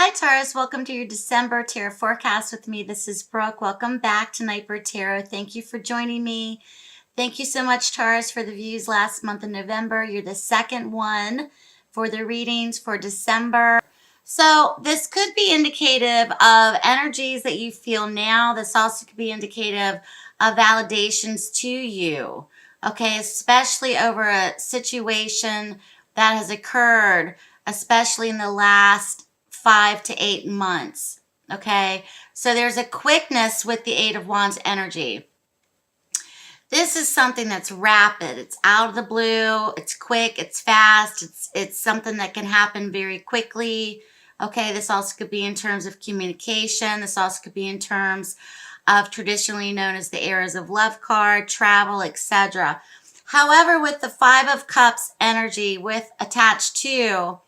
Hi Taurus, welcome to your December Tarot forecast with me. This is Brooke. Welcome back to Nightbird Tarot. Thank you for joining me. Thank you so much, Taurus, for the views last month in November. You're the second one for the readings for December. So this could be indicative of energies that you feel now. This also could be indicative of validations to you, okay, especially over a situation that has occurred, especially in the last 5 to 8 months, okay? So there's a quickness with the Eight of Wands energy. This is something that's rapid. It's out of the blue. It's quick. It's fast. It's something that can happen very quickly. Okay, this also could be in terms of communication. This also could be in terms of traditionally known as the Eras of Love card, travel, etc. However, with the Five of Cups energy with attached to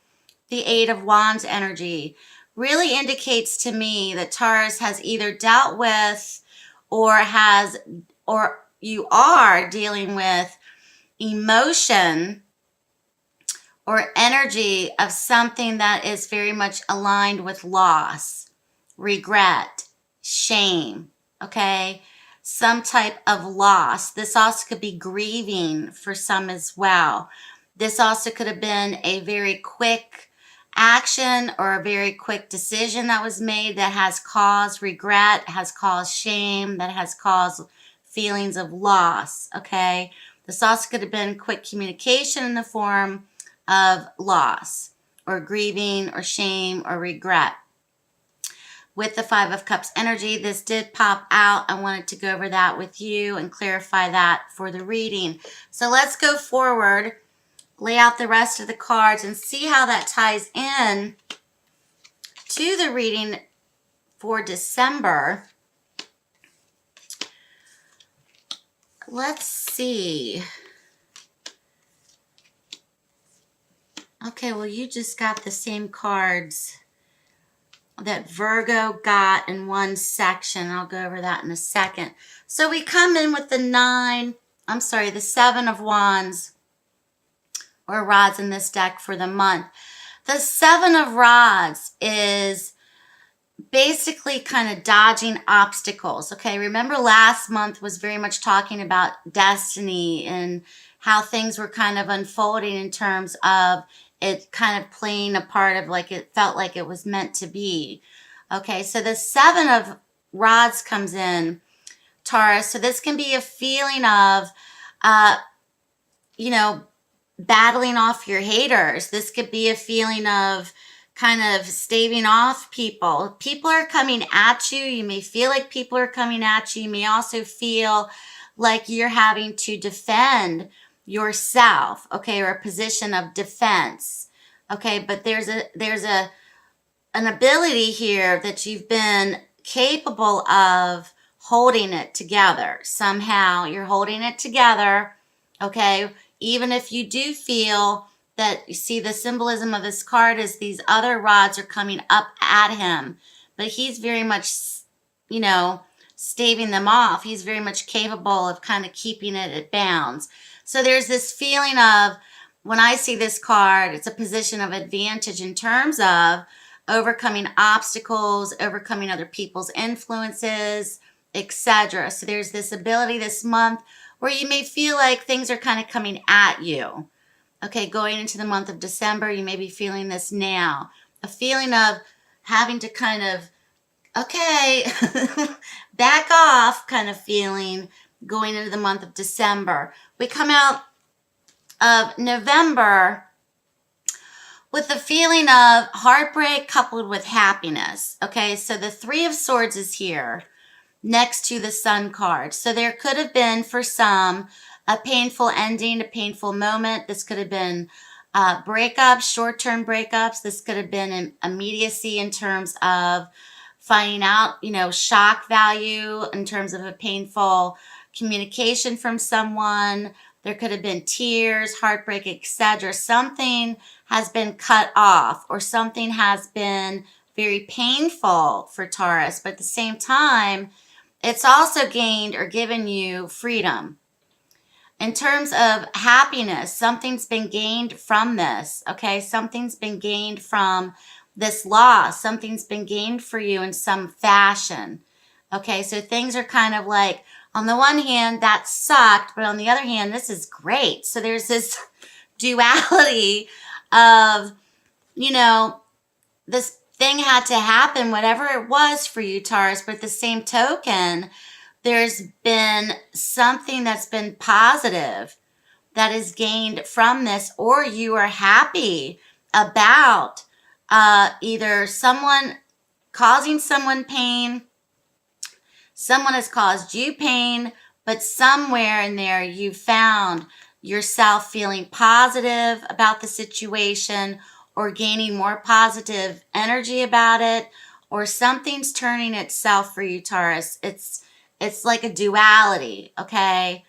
the Eight of Wands energy, really indicates to me that Taurus has either dealt with or you are dealing with emotion or energy of something that is very much aligned with loss, regret, shame, okay? Some type of loss. This also could be grieving for some as well. This also could have been a very quick action or a very quick decision that was made that has caused regret, has caused shame, that has caused feelings of loss, okay? This also could have been quick communication in the form of loss or grieving or shame or regret. With the Five of Cups energy, this did pop out. I wanted to go over that with you and clarify that for the reading. So let's go forward, lay out the rest of the cards and see how that ties in to the reading for December. Let's see. Okay, well, you just got the same cards that Virgo got in one section. I'll go over that in a second. So we come in with the the Seven of Wands or rods in this deck for the month. The Seven of Rods is basically kind of dodging obstacles, okay? Remember last month was very much talking about destiny and how things were kind of unfolding in terms of it kind of playing a part of like it felt like it was meant to be. Okay, so the Seven of Rods comes in, Taurus. So this can be a feeling of, battling off your haters. This could be a feeling of kind of staving off people. People are coming at you. You may feel like people are coming at you. You may also feel like you're having to defend yourself, okay, or a position of defense, okay, but there's an ability here that you've been capable of holding it together. Somehow you're holding it together, okay, even if you do feel that, you see the symbolism of this card is these other rods are coming up at him, but he's very much, staving them off. He's very much capable of kind of keeping it at bounds. So there's this feeling of, when I see this card, it's a position of advantage in terms of overcoming obstacles, overcoming other people's influences, etc. So there's this ability this month where you may feel like things are kind of coming at you. Okay, going into the month of December, you may be feeling this now. A feeling of having to kind of, okay, back off kind of feeling going into the month of December. We come out of November with the feeling of heartbreak coupled with happiness. Okay, so the Three of Swords is here next to the Sun card. So there could have been, for some, a painful ending, a painful moment. This could have been breakups, short-term breakups. This could have been an immediacy in terms of finding out, shock value in terms of a painful communication from someone. There could have been tears, heartbreak, etc. Something has been cut off or something has been very painful for Taurus, but at the same time, it's also gained or given you freedom. In terms of happiness, something's been gained from this, okay? Something's been gained from this loss. Something's been gained for you in some fashion. Okay, so things are kind of like, on the one hand, that sucked, but on the other hand, this is great. So there's this duality of, you know, this thing had to happen, whatever it was for you, Taurus, but at the same token, there's been something that's been positive that is gained from this, or you are happy about either someone causing someone pain, someone has caused you pain, but somewhere in there you found yourself feeling positive about the situation or gaining more positive energy about it, or something's turning itself for you, Taurus. It's like a duality, okay?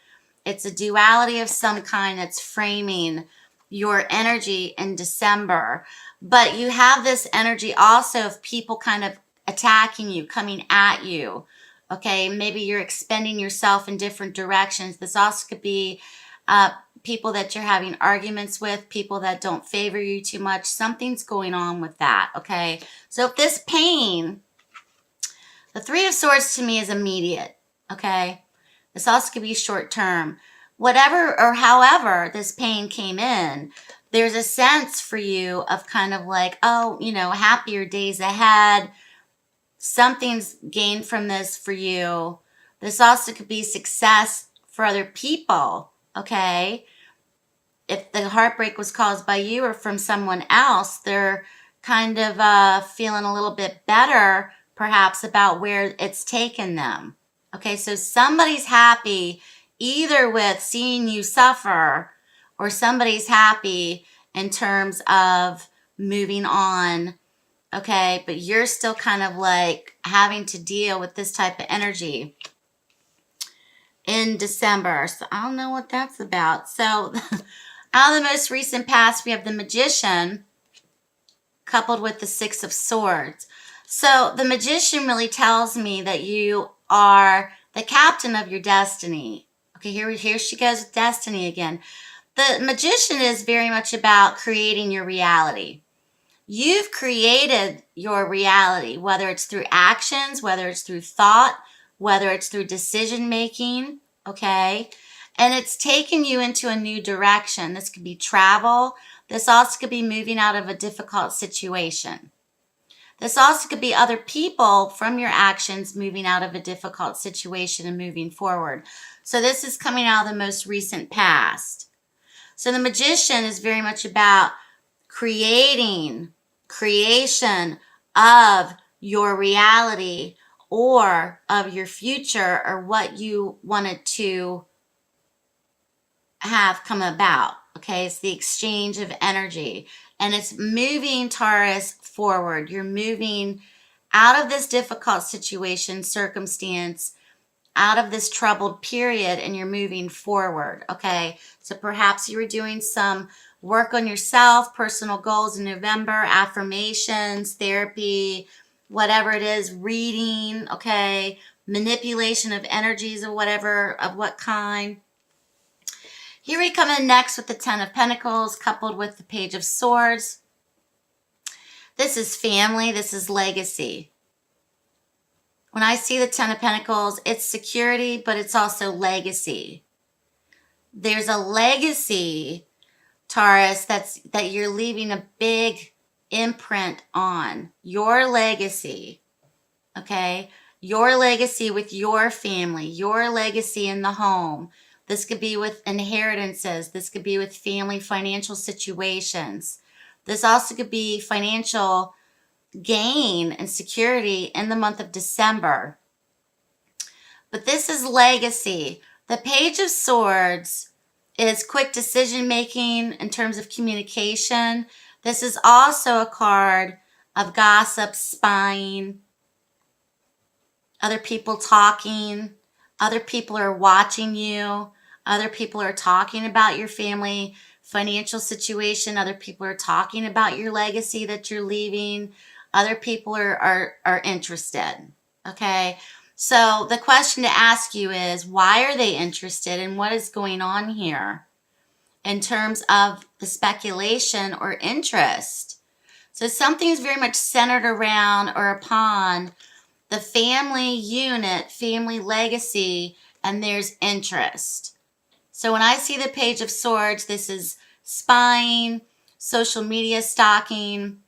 It's a duality of some kind that's framing your energy in December. But you have this energy also of people kind of attacking you, coming at you. Okay, maybe you're expending yourself in different directions. This also could be people that you're having arguments with, people that don't favor you too much. Something's going on with that, okay? So if this pain, the Three of Swords to me is immediate, okay? This also could be short term. Whatever or however this pain came in, there's a sense for you of kind of like, oh, you know, happier days ahead. Something's gained from this for you. This also could be success for other people, okay? If the heartbreak was caused by you or from someone else, they're kind of feeling a little bit better, perhaps, about where it's taken them. Okay, so somebody's happy either with seeing you suffer, or somebody's happy in terms of moving on. Okay, but you're still kind of like having to deal with this type of energy in December. So I don't know what that's about. So out of the most recent past, we have the Magician coupled with the Six of Swords. So the Magician really tells me that you are the captain of your destiny. Okay, here she goes with destiny again. The Magician is very much about creating your reality. You've created your reality, whether it's through actions, whether it's through thought, whether it's through decision making, okay? And it's taken you into a new direction. This could be travel. This also could be moving out of a difficult situation. This also could be other people from your actions moving out of a difficult situation and moving forward. So this is coming out of the most recent past. So the Magician is very much about creation of your reality or of your future, or what you wanted to have come about. Okay, it's the exchange of energy, and it's moving, Taurus, forward. You're moving out of this difficult situation, circumstance, out of this troubled period, and you're moving forward. Okay, so perhaps you were doing some work on yourself, personal goals in November, affirmations, therapy, whatever it is, reading, okay, manipulation of energies of whatever, of what kind. Here we come in next with the Ten of Pentacles coupled with the Page of Swords. This is family, this is legacy. When I see the Ten of Pentacles, it's security, but it's also legacy. There's a legacy, Taurus, that you're leaving a big imprint on. Your legacy, okay? Your legacy with your family, your legacy in the home. This could be with inheritances. This could be with family financial situations. This also could be financial gain and security in the month of December. But this is legacy. The Page of Swords is quick decision making in terms of communication. This is also a card of gossip, spying, other people talking, other people are watching you, other people are talking about your family financial situation, other people are talking about your legacy that you're leaving, other people are interested, okay? So the question to ask you is, why are they interested and what is going on here in terms of the speculation or interest? So something is very much centered around or upon the family unit, family legacy, and there's interest. So when I see the Page of Swords, this is spying, social media stalking,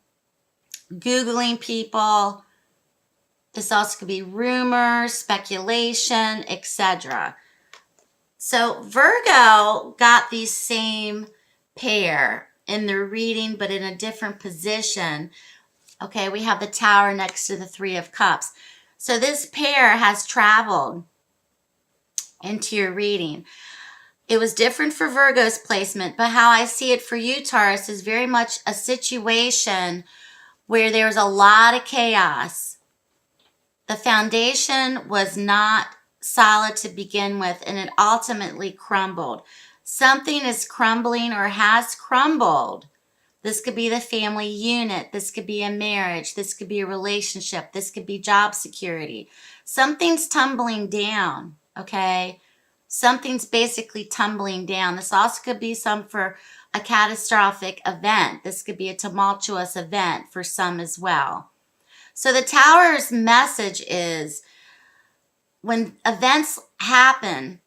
Googling people. This also could be rumors, speculation, etc. So Virgo got these same pair in their reading, but in a different position. Okay, we have the Tower next to the Three of Cups. So this pair has traveled into your reading. It was different for Virgo's placement, but how I see it for you, Taurus, is very much a situation where there's a lot of chaos. The foundation was not solid to begin with, and it ultimately crumbled. Something is crumbling or has crumbled. This could be the family unit. This could be a marriage. This could be a relationship. This could be job security. Something's tumbling down, okay? Something's basically tumbling down. This also could be some for a catastrophic event. This could be a tumultuous event for some as well. So the Tower's message is when events happen,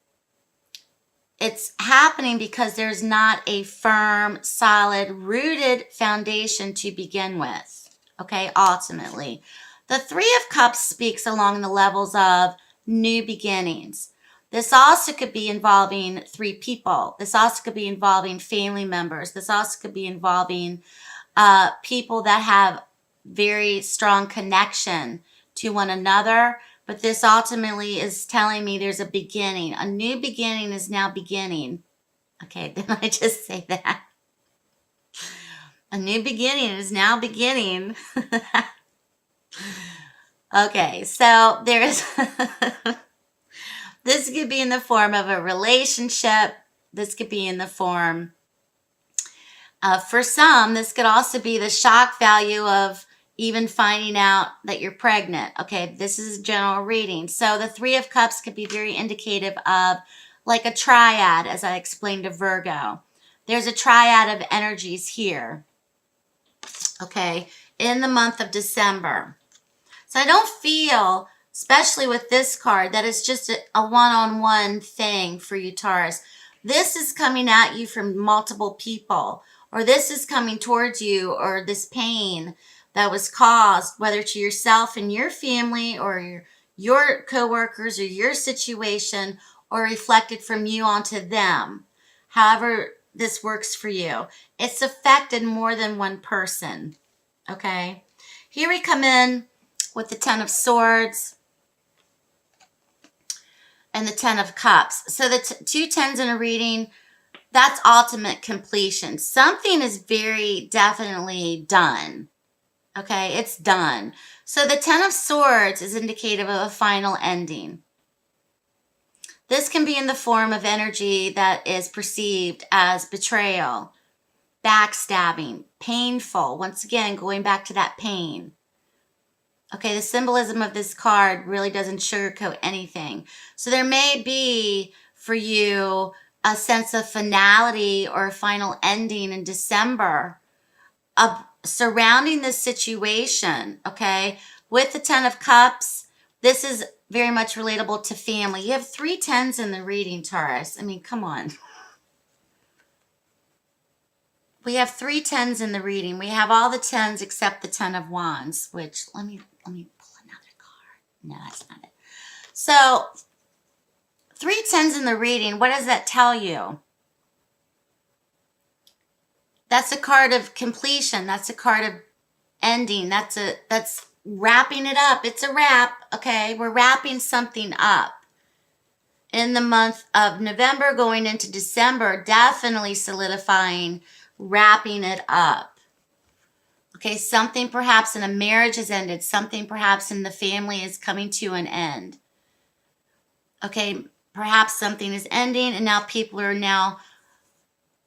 it's happening because there's not a firm, solid, rooted foundation to begin with, okay, ultimately. The Three of Cups speaks along the levels of new beginnings. This also could be involving three people. This also could be involving family members. This also could be involving people that have very strong connection to one another. But this ultimately is telling me there's a beginning. A new beginning is now beginning. Okay, didn't I just say that? A new beginning is now beginning. Okay, so there's... This could be in the form of a relationship. This could be in the form of, for some, this could also be the shock value of even finding out that you're pregnant. Okay, this is a general reading. So the Three of Cups could be very indicative of like a triad, as I explained to Virgo. There's a triad of energies here, okay, in the month of December. So I don't feel, especially with this card, that it's just a one-on-one thing for you, Taurus. This is coming at you from multiple people, or this is coming towards you, or this pain that was caused, whether to yourself and your family, or your coworkers, or your situation, or reflected from you onto them. However this works for you. It's affected more than one person, okay? Here we come in with the Ten of Swords and the Ten of Cups. So the two tens in a reading, that's ultimate completion. Something is very definitely done. Okay, it's done. So the Ten of Swords is indicative of a final ending. This can be in the form of energy that is perceived as betrayal, backstabbing, painful. Once again, going back to that pain. Okay, the symbolism of this card really doesn't sugarcoat anything. So there may be for you a sense of finality or a final ending in December of surrounding this situation, okay? With the Ten of Cups, this is very much relatable to family. You have 3 tens in the reading, Taurus. I mean, come on. We have 3 tens in the reading. We have all the tens except the Ten of Wands, which let me pull another card. No, that's not it. So 3 tens in the reading, what does that tell you? That's a card of completion. That's a card of ending. That's wrapping it up. It's a wrap, okay? We're wrapping something up. In the month of November going into December, definitely solidifying, wrapping it up. Okay, something perhaps in a marriage has ended. Something perhaps in the family is coming to an end. Okay, perhaps something is ending and now people are now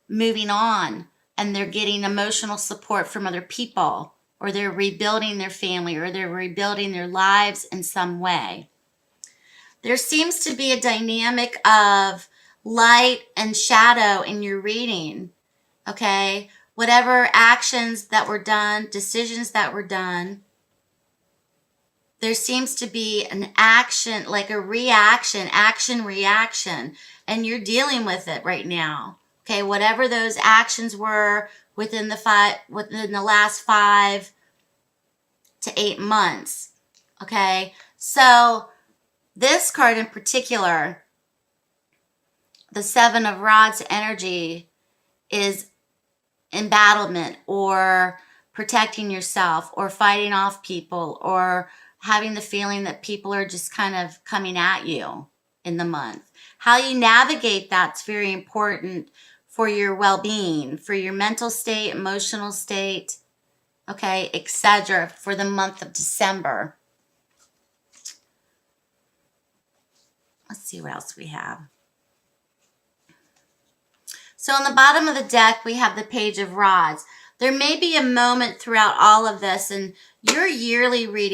moving on and they're getting emotional support from other people, or they're rebuilding their family, or they're rebuilding their lives in some way. There seems to be a dynamic of light and shadow in your reading, okay? whatever actions that were done, decisions that were done, there seems to be an action, like a reaction, action, reaction, and you're dealing with it right now. Okay, whatever those actions were within the last 5 to 8 months. Okay, so this card in particular, the Seven of Rods energy, is embattlement or protecting yourself or fighting off people or having the feeling that people are just kind of coming at you in the month. How you navigate that's very important for your well-being, for your mental state, emotional state, okay, etc. for the month of December. Let's see what else we have. So on the bottom of the deck, we have the Page of Rods. There may be a moment throughout all of this, and your yearly reading